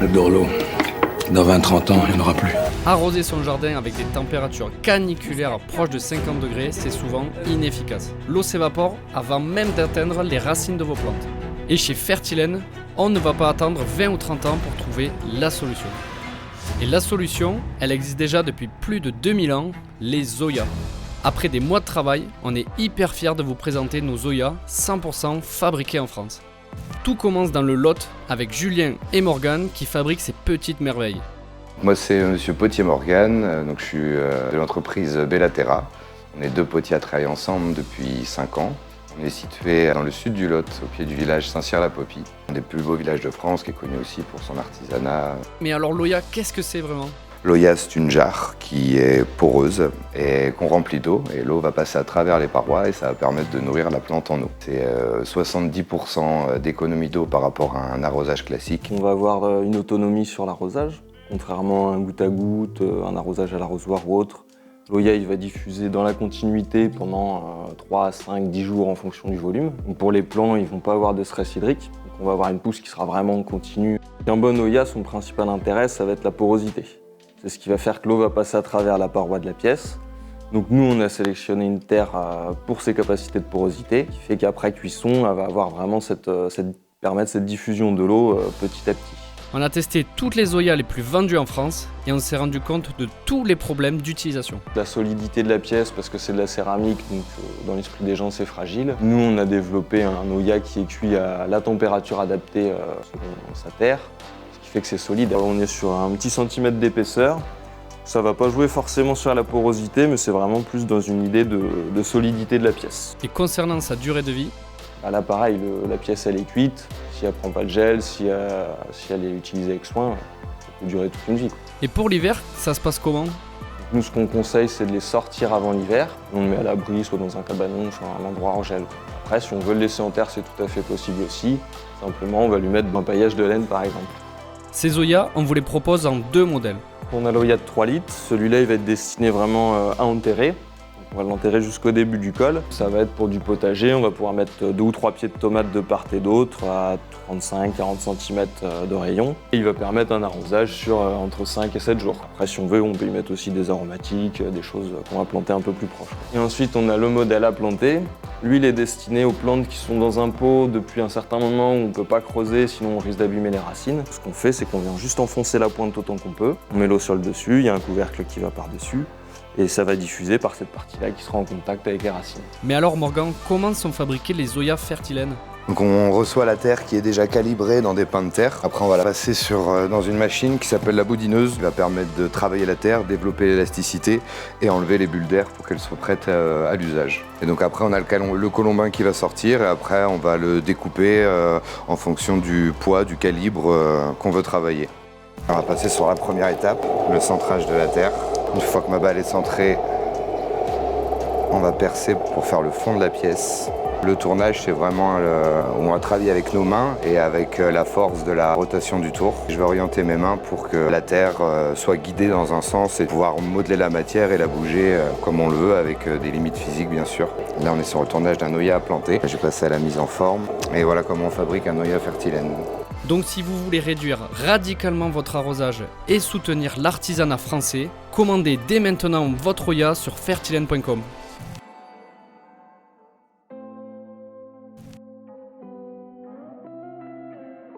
Le Dorlo, dans 20-30 ans, il n'y en aura plus. Arroser son jardin avec des températures caniculaires proches de 50 degrés, c'est souvent inefficace. L'eau s'évapore avant même d'atteindre les racines de vos plantes. Et chez Fertilène, on ne va pas attendre 20 ou 30 ans pour trouver la solution. Et la solution, elle existe déjà depuis plus de 2000 ans, les Zoyas. Après des mois de travail, on est hyper fiers de vous présenter nos Zoyas 100% fabriqués en France. Tout commence dans le Lot avec Julien et Morgane qui fabriquent ces petites merveilles. Moi, c'est Monsieur Potier-Morgane, donc je suis de l'entreprise Bellaterra. On est deux potiers à travailler ensemble depuis 5 ans. On est situé dans le sud du Lot, au pied du village Saint-Cyr-la-Popie, un des plus beaux villages de France, qui est connu aussi pour son artisanat. Mais alors l'Oya, qu'est-ce que c'est vraiment ? L'Oya, c'est une jarre qui est poreuse et qu'on remplit d'eau. Et l'eau va passer à travers les parois et ça va permettre de nourrir la plante en eau. C'est 70% d'économie d'eau par rapport à un arrosage classique. On va avoir une autonomie sur l'arrosage, contrairement à un goutte à goutte, un arrosage à l'arrosoir ou autre. L'Oya, il va diffuser dans la continuité pendant 3, 5, 10 jours en fonction du volume. Donc pour les plants, ils ne vont pas avoir de stress hydrique. Donc on va avoir une pousse qui sera vraiment continue. Un bon Oya, son principal intérêt, ça va être la porosité. C'est ce qui va faire que l'eau va passer à travers la paroi de la pièce. Donc nous, on a sélectionné une terre pour ses capacités de porosité, qui fait qu'après cuisson, elle va avoir vraiment permettre cette diffusion de l'eau petit à petit. On a testé toutes les Zoyas les plus vendues en France et on s'est rendu compte de tous les problèmes d'utilisation. La solidité de la pièce, parce que c'est de la céramique, donc dans l'esprit des gens, c'est fragile. Nous, on a développé un Oya qui est cuit à la température adaptée selon sa terre, ce qui fait que c'est solide. On est sur un petit centimètre d'épaisseur. Ça va pas jouer forcément sur la porosité, mais c'est vraiment plus dans une idée de solidité de la pièce. Et concernant sa durée de vie, là, pareil, la pièce, elle est cuite. Si elle prend pas de gel, si elle est utilisée avec soin, ça peut durer toute une vie. Et pour l'hiver, ça se passe comment ? Nous, ce qu'on conseille, c'est de les sortir avant l'hiver. On le met à l'abri, soit dans un cabanon, soit à un endroit en gel. Après, si on veut le laisser en terre, c'est tout à fait possible aussi. Simplement, on va lui mettre un paillage de laine, par exemple. Ces Zoyas, on vous les propose en 2 modèles. On a l'Oya de 3 litres. Celui-là, il va être destiné vraiment à enterrer. On va l'enterrer jusqu'au début du col. Ça va être pour du potager. On va pouvoir mettre 2 ou 3 pieds de tomates de part et d'autre à 35-40 cm de rayon. Et il va permettre un arrosage sur entre 5 et 7 jours. Après, si on veut, on peut y mettre aussi des aromatiques, des choses qu'on va planter un peu plus proches. Et ensuite, on a le modèle à planter. Lui, il est destiné aux plantes qui sont dans un pot depuis un certain moment où on ne peut pas creuser, sinon on risque d'abîmer les racines. Ce qu'on fait, c'est qu'on vient juste enfoncer la pointe autant qu'on peut. On met l'eau sur le dessus, il y a un couvercle qui va par-dessus. Et ça va diffuser par cette partie-là qui sera en contact avec les racines. Mais alors Morgan, comment sont fabriqués les Zoyas Fertilène ? Donc on reçoit la terre qui est déjà calibrée dans des pains de terre. Après on va la passer dans une machine qui s'appelle la boudineuse, qui va permettre de travailler la terre, développer l'élasticité et enlever les bulles d'air pour qu'elle soit prête à l'usage. Et donc après on a le colombin qui va sortir et après on va le découper en fonction du poids, du calibre qu'on veut travailler. On va passer sur la première étape, le centrage de la terre. Une fois que ma balle est centrée, on va percer pour faire le fond de la pièce. Le tournage, c'est vraiment où on va travailler avec nos mains et avec la force de la rotation du tour. Je vais orienter mes mains pour que la terre soit guidée dans un sens et pouvoir modeler la matière et la bouger comme on le veut, avec des limites physiques bien sûr. Là, on est sur le tournage d'un Oya à planter. Je vais passer à la mise en forme et voilà comment on fabrique un Oya Fertilène. Donc si vous voulez réduire radicalement votre arrosage et soutenir l'artisanat français, commandez dès maintenant votre Oya sur fertilène.com.